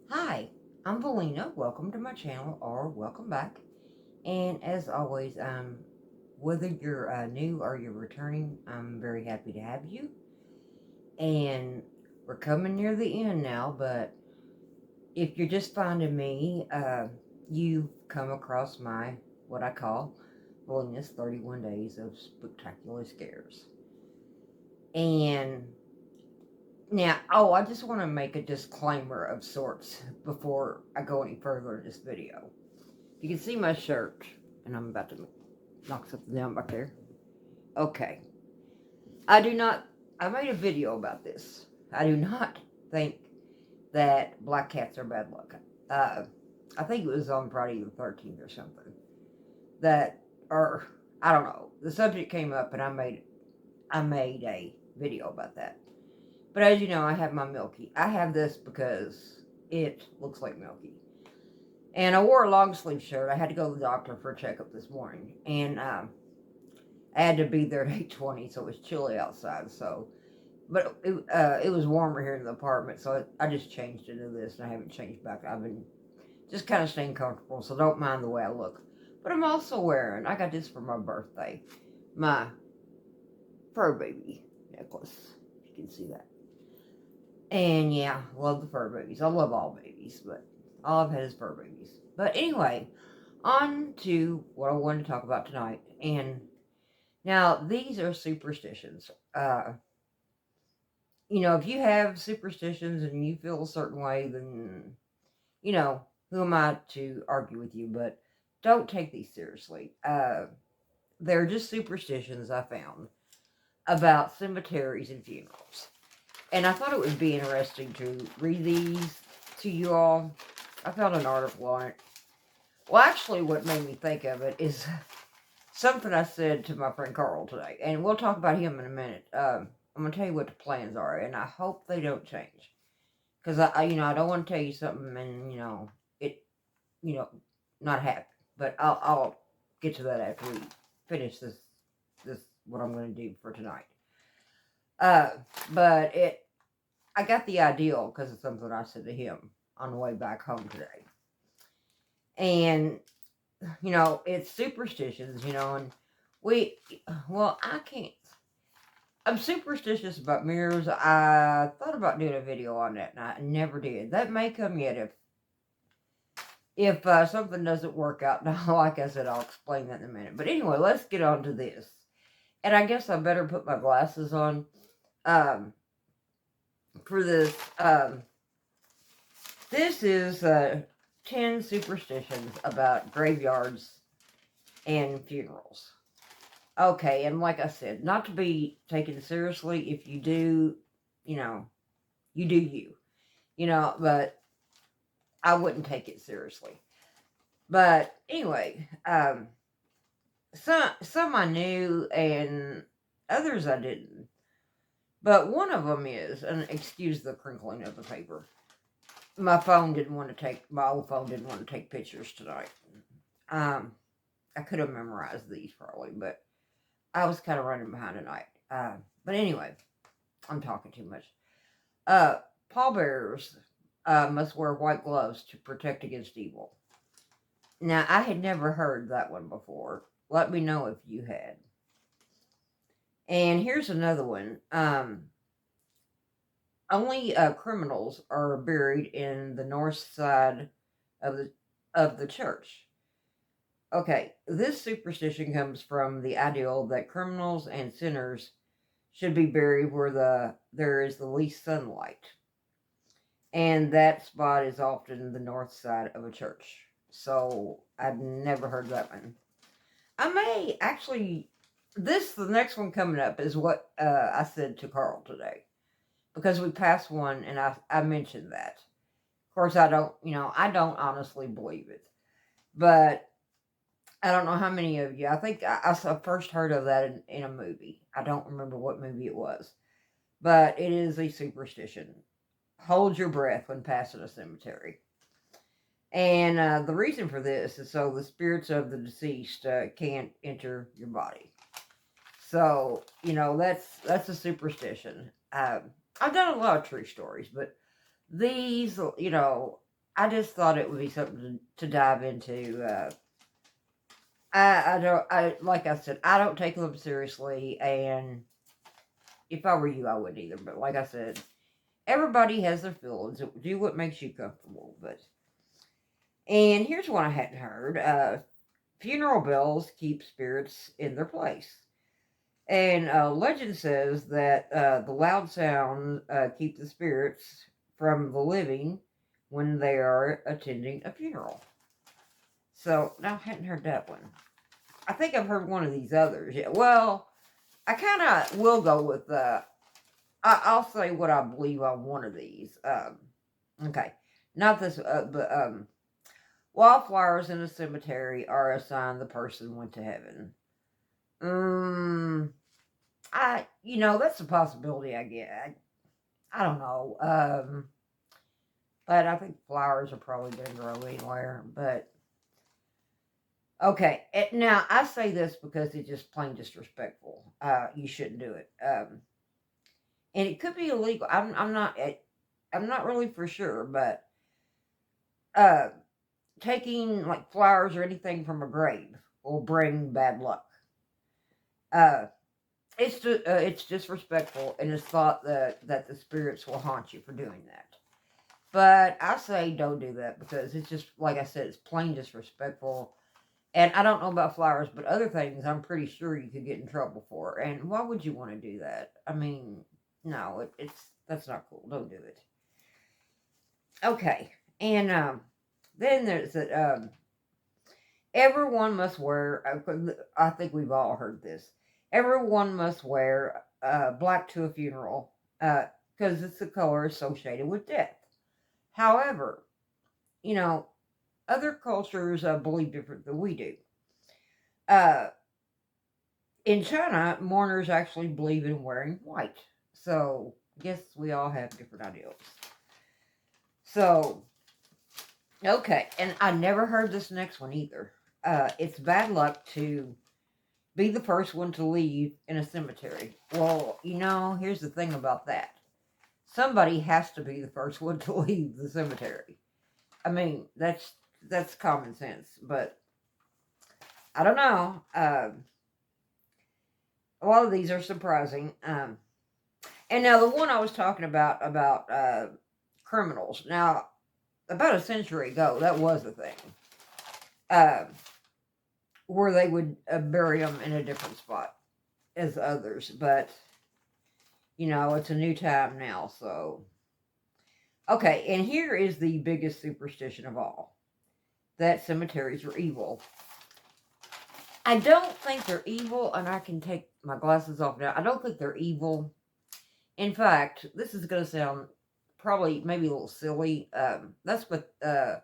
Hi, I'm Valina. Welcome to my channel or welcome back. And as always, whether you're new or you're returning, I'm very happy to have you. And we're coming near the end now, but if you're just finding me, you've come across my what I call Valina's 31 Days of Spectacular Scares. And now, I just want to make a disclaimer of sorts before I go any further in this video. You can see my shirt, and I'm about to knock something down back there. Okay. I do not, I made a video about this. I do not think that black cats are bad luck. Uh, I think it was on Friday the 13th or something. That, or, I don't know. The subject came up, and I made a video about that. But as you know, I have my Milky. I have this because it looks like Milky. And I wore a long sleeve shirt. I had to go to the doctor for a checkup this morning. And I had to be there at 8:20, so it was chilly outside. But it was warmer here in the apartment, so I just changed into this, and I haven't changed back. I've been just kind of staying comfortable, so don't mind the way I look. But I'm also wearing, I got this for my birthday, my fur baby necklace. If you can see that. And yeah, love the fur babies. I love all babies, but all I've had is fur babies. But anyway, on to what I wanted to talk about tonight. And now these are superstitions. If you have superstitions and you feel a certain way, then, who am I to argue with you? But don't take these seriously. They're just superstitions I found about cemeteries and funerals. And I thought it would be interesting to read these to you all. I found an article on it. Well, actually, what made me think of it is something I said to my friend Carl today. And we'll talk about him in a minute. I'm going to tell you what the plans are, and I hope they don't change. Because, I don't want to tell you something and, it, you know, not happen. But I'll get to that after we finish this, what I'm going to do for tonight. Uh, but I got the ideal because it's something I said to him on the way back home today. And, it's superstitions, and I can't. I'm superstitious about mirrors. I thought about doing a video on that, and I never did. That may come yet if something doesn't work out. Now, like I said, I'll explain that in a minute. But anyway, let's get on to this. And I guess I better put my glasses on um, for this. This is 10 superstitions about graveyards and funerals. Okay, and like I said, not to be taken seriously. If you do, you do you. But I wouldn't take it seriously. But anyway, some I knew and others I didn't. But one of them is, and excuse the crinkling of the paper. My old phone didn't want to take pictures tonight. Um, I could have memorized these probably, but I was kind of running behind tonight. But anyway, I'm talking too much. Pallbearers must wear white gloves to protect against evil. Now, I had never heard that one before. Let me know if you had. And here's another one. Only criminals are buried in the north side of the church. Okay, this superstition comes from the ideal that criminals and sinners should be buried where there is the least sunlight. And that spot is often the north side of a church. So I've never heard that one. I may actually, the next one coming up is what I said to Carl today. Because we passed one and I mentioned that. Of course, I don't honestly believe it. But I don't know how many of you, I think I first heard of that in a movie. I don't remember what movie it was. But it is a superstition. Hold your breath when passing a cemetery. And the reason for this is so the spirits of the deceased can't enter your body. So, that's a superstition. I've done a lot of true stories, but these, I just thought it would be something to dive into. I don't, like I said, I don't take them seriously, and if I were you, I wouldn't either. But like I said, everybody has their feelings. Do what makes you comfortable. And here's one I hadn't heard. Funeral bells keep spirits in their place. And legend says that the loud sound keep the spirits from the living when they are attending a funeral. So, now I hadn't heard that one. I think I've heard one of these others. Yeah, well, I kind of will go with, I'll say what I believe on one of these. Okay. Not this, but wildflowers in a cemetery are a sign the person went to heaven. That's a possibility, I guess. I don't know. But I think flowers are probably going to grow anywhere. But, okay. Now, I say this because it's just plain disrespectful. You shouldn't do it. And it could be illegal. I'm not really for sure, but, taking like flowers or anything from a grave will bring bad luck. Uh, it's disrespectful, and it's thought that the spirits will haunt you for doing that. But I say don't do that because it's just like I said, it's plain disrespectful. And I don't know about flowers, but other things I'm pretty sure you could get in trouble for. And why would you want to do that? I mean, no, it's that's not cool. Don't do it. Okay, and then there's that. Everyone must wear. I think we've all heard this. Everyone must wear black to a funeral because it's the color associated with death. However, you know, other cultures believe different than we do. Uh, in China, mourners actually believe in wearing white. So, I guess we all have different ideals. So, okay, and I never heard this next one either. It's bad luck to be the first one to leave in a cemetery. Well, here's the thing about that. Somebody has to be the first one to leave the cemetery. I mean, that's common sense, but I don't know. A lot of these are surprising. And now the one I was talking about criminals. Now, about a century ago, that was a thing. Where they would bury them in a different spot as others, but it's a new time now, so. Okay, and here is the biggest superstition of all, that cemeteries are evil. I don't think they're evil, and I can take my glasses off now. I don't think they're evil. In fact, this is going to sound probably maybe a little silly. That's what the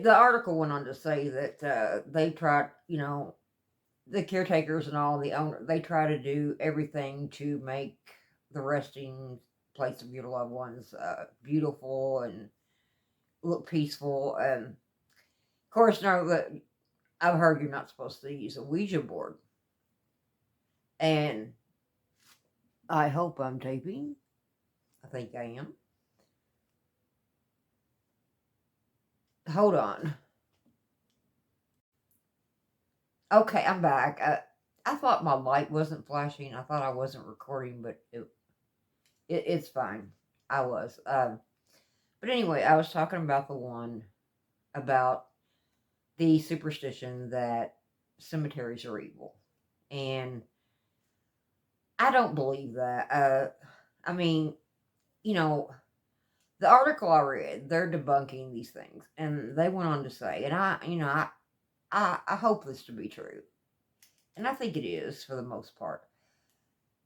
article went on to say that they tried, the caretakers and all the owner, they try to do everything to make the resting place of your loved ones beautiful and look peaceful. And of course, now that I've heard you're not supposed to use a Ouija board, and I hope I'm taping. I think I am. Hold on. Okay, I'm back. I thought my light wasn't flashing. I thought I wasn't recording, but it's fine. I was. But anyway, I was talking about the one about the superstition that cemeteries are evil. And I don't believe that. I mean, the article I read, they're debunking these things. And they went on to say, and I hope this to be true. And I think it is for the most part.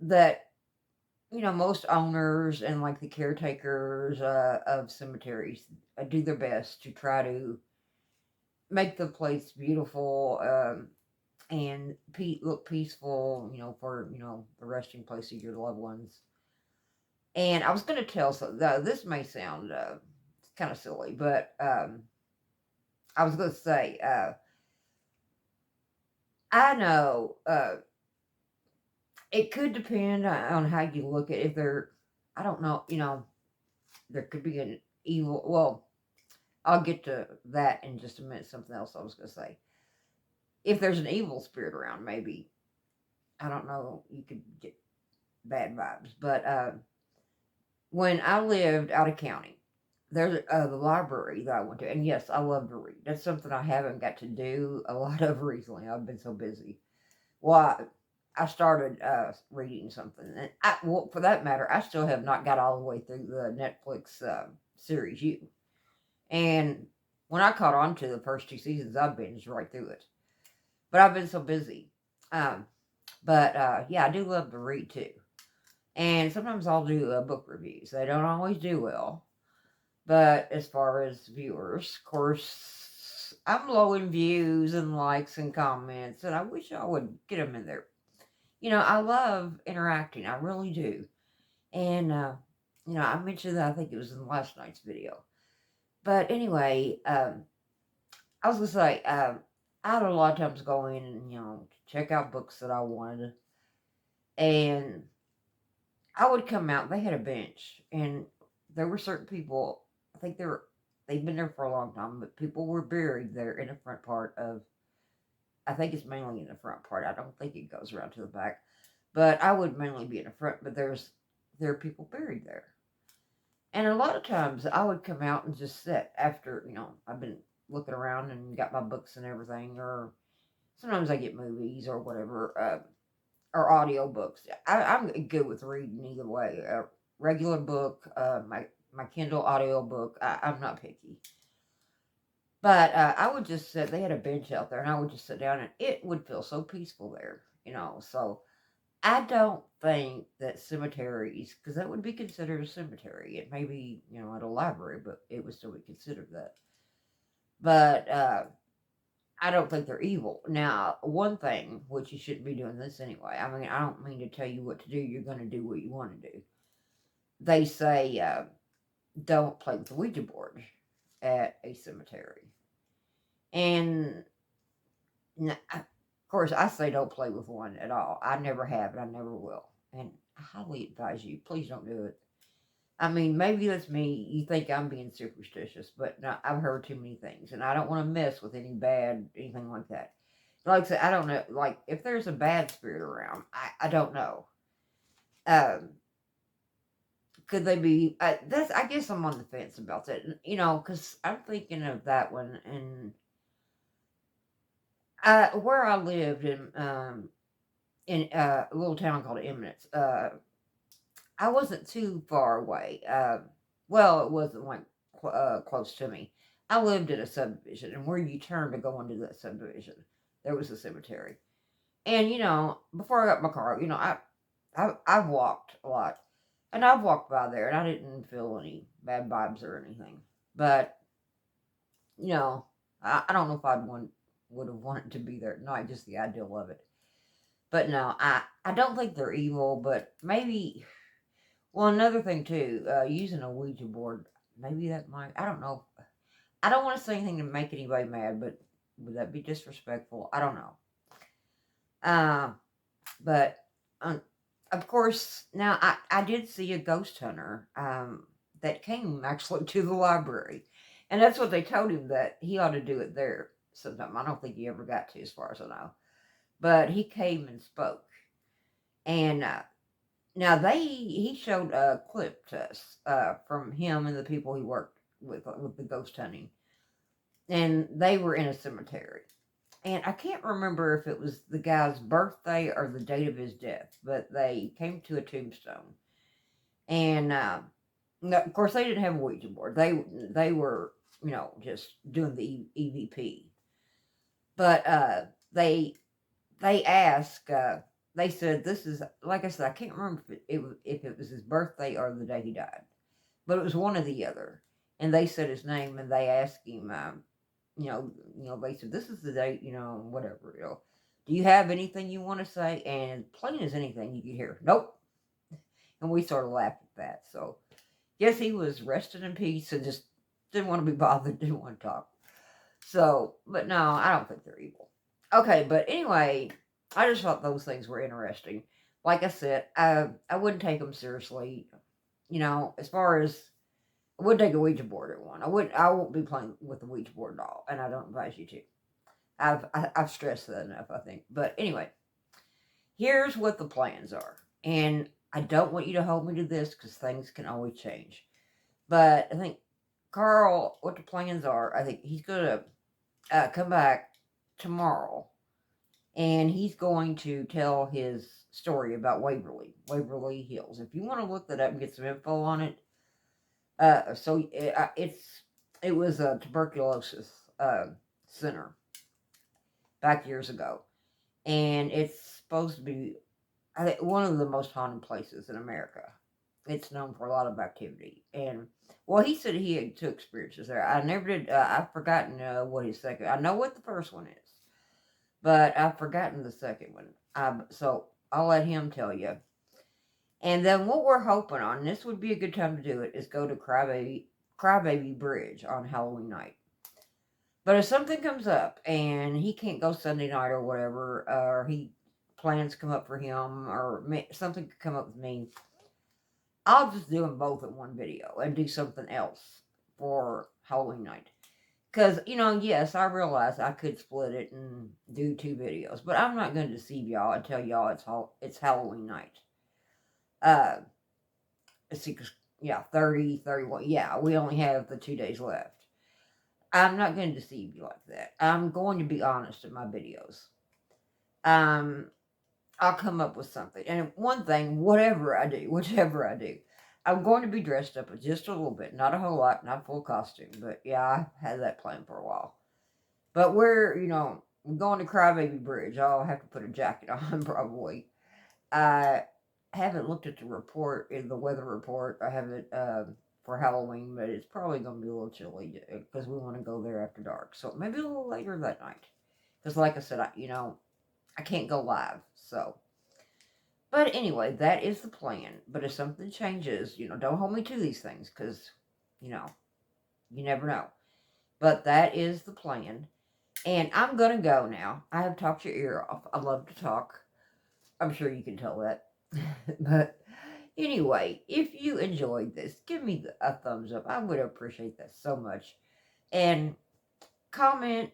That, most owners and like the caretakers of cemeteries do their best to try to make the place beautiful and look peaceful, for, the resting place of your loved ones. And I was going to tell, so this may sound kind of silly, but I was going to say, I know it could depend on how you look at if they're, I don't know, there could be an evil, well, I'll get to that in just a minute. Something else I was going to say. If there's an evil spirit around, maybe, I don't know, you could get bad vibes. But when I lived out of county, there's the library that I went to. And yes, I love to read. That's something I haven't got to do a lot of recently. I've been so busy. Well, I started reading something. And well, for that matter, I still have not got all the way through the Netflix series You. And when I caught on to the first two seasons, I binged right through it. But I've been so busy. Um, but yeah, I do love to read too. And sometimes I'll do book reviews. They don't always do well. But as far as viewers, of course, I'm low in views and likes and comments. And I wish I would get them in there. I love interacting. I really do. And, I mentioned that I think it was in last night's video. But anyway, I was going to say, I would a lot of times go in and, check out books that I wanted. And I would come out, they had a bench. And there were certain people, I think they've been there for a long time, but people were buried there in the front part of, I think it's mainly in the front part. I don't think it goes around to the back. But I would mainly be in the front, but there are people buried there. And a lot of times I would come out and just sit after, I've been looking around and got my books and everything, or sometimes I get movies or whatever, or audio books. I'm good with reading either way. A regular book, my Kindle audio book, I'm not picky. But I would just sit, they had a bench out there, and I would just sit down, and it would feel so peaceful there, So I don't think that cemeteries, because that would be considered a cemetery. It may be, at a library, but it would still be considered that. But I don't think they're evil. Now, one thing, which you shouldn't be doing this anyway. I mean, I don't mean to tell you what to do. You're going to do what you want to do. They say don't play with the Ouija board at a cemetery. And of course, I say don't play with one at all. I never have, and I never will. And I highly advise you, please don't do it. I mean, maybe that's me. You think I'm being superstitious, but no, I've heard too many things, and I don't want to mess with anything like that. Like I said, I don't know. Like, if there's a bad spirit around, I don't know. Could they be? I guess I'm on the fence about that. Because I'm thinking of that one, and where I lived in a little town called Eminence. I wasn't too far away. Well, it wasn't like close to me. I lived in a subdivision, and where you turned to go into that subdivision, there was a cemetery. And before I got my car, I've walked a lot, and I've walked by there, and I didn't feel any bad vibes or anything. But I don't know if would have wanted to be there at night, just the idea of it. But no, I don't think they're evil, but maybe. Well, another thing too, using a Ouija board, maybe that might. I don't know. I don't want to say anything to make anybody mad, but would that be disrespectful? I don't know. But of course, now I did see a ghost hunter that came actually to the library, and that's what they told him, that he ought to do it there sometime. I don't think he ever got to, as far as I know, but he came and spoke, and now he showed a clip to us from him and the people he worked with the ghost hunting, and they were in a cemetery. And I can't remember if it was the guy's birthday or the date of his death, but they came to a tombstone. And of course, they didn't have a Ouija board. They were, just doing the EVP. But they asked. They said, "This is," like I said, I can't remember if it was his birthday or the day he died, but it was one or the other. And they said his name, and they asked him. They said, "This is the date," whatever, "Do you have anything you want to say?" And plain as anything, you could hear, "Nope." And we sort of laughed at that. So, guess he was resting in peace and just didn't want to be bothered, didn't want to talk. So, but no, I don't think they're evil. Okay, but anyway, I just thought those things were interesting. Like I said, I wouldn't take them seriously. As far as would take a Ouija board at one. I won't be playing with the Ouija board at all, and I don't advise you to. I've stressed that enough, I think. But anyway, here's what the plans are. And I don't want you to hold me to this because things can always change. But I think Carl, what the plans are, I think he's going to come back tomorrow and he's going to tell his story about Waverly Hills. If you want to look that up and get some info on it, it was a tuberculosis center back years ago, and it's supposed to be, I think, one of the most haunted places in America. It's known for a lot of activity, and well, he said he had 2 experiences there. I never did. I've forgotten what his second. I know what the first one is, but I've forgotten the second one. So I'll let him tell you. And then what we're hoping on, and this would be a good time to do it, is go to Crybaby Bridge on Halloween night. But if something comes up and he can't go Sunday night or whatever, or he plans come up for him, or something could come up with me, I'll just do them both in one video and do something else for Halloween night. Because, yes, I realize I could split it and do 2 videos, but I'm not going to deceive y'all and tell y'all it's Halloween night. See, 30, 31. Yeah, we only have the 2 days left. I'm not going to deceive you like that. I'm going to be honest in my videos. I'll come up with something. And one thing, whichever I do, I'm going to be dressed up just a little bit. Not a whole lot, not full costume. But yeah, I've had that planned for a while. But we're going to Crybaby Bridge. I'll have to put a jacket on probably. I haven't looked at the weather report. I haven't for Halloween, but it's probably going to be a little chilly because we want to go there after dark. So maybe a little later that night. Because like I said, I can't go live. So, but anyway, that is the plan. But if something changes, don't hold me to these things because, you never know. But that is the plan. And I'm going to go now. I have talked your ear off. I love to talk. I'm sure you can tell that. But anyway, if you enjoyed this, give me a thumbs up. I would appreciate that so much. And comment,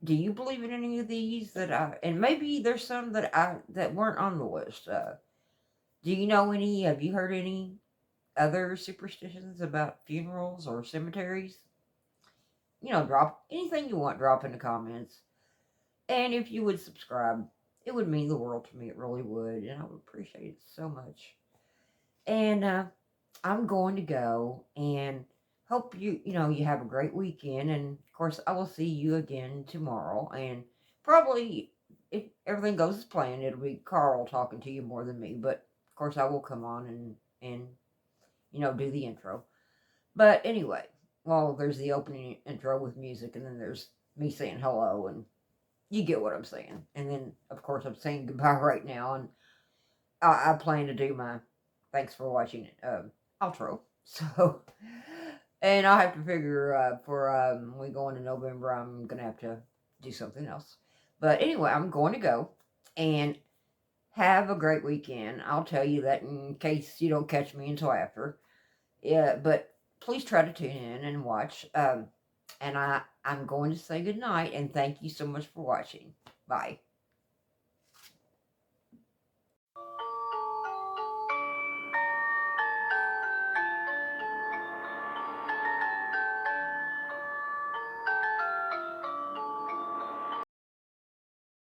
do you believe in any of these and maybe there's some that weren't on the list. Do you know any, have you heard any other superstitions about funerals or cemeteries? Drop anything you want, drop in the comments. And if you would subscribe, it would mean the world to me. It really would. And I would appreciate it so much. And I'm going to go and hope you have a great weekend. And of course, I will see you again tomorrow. And probably, if everything goes as planned, it'll be Carl talking to you more than me. But of course, I will come on and do the intro. But anyway, well, there's the opening intro with music, and then there's me saying hello, and you get what I'm saying. And then, of course, I'm saying goodbye right now, and I plan to do my thanks for watching outro. So, and I'll have to figure for when we go into November, I'm going to have to do something else. But anyway, I'm going to go, and have a great weekend. I'll tell you that in case you don't catch me until after. Yeah, but please try to tune in and watch. And I'm going to say goodnight and thank you so much for watching. Bye.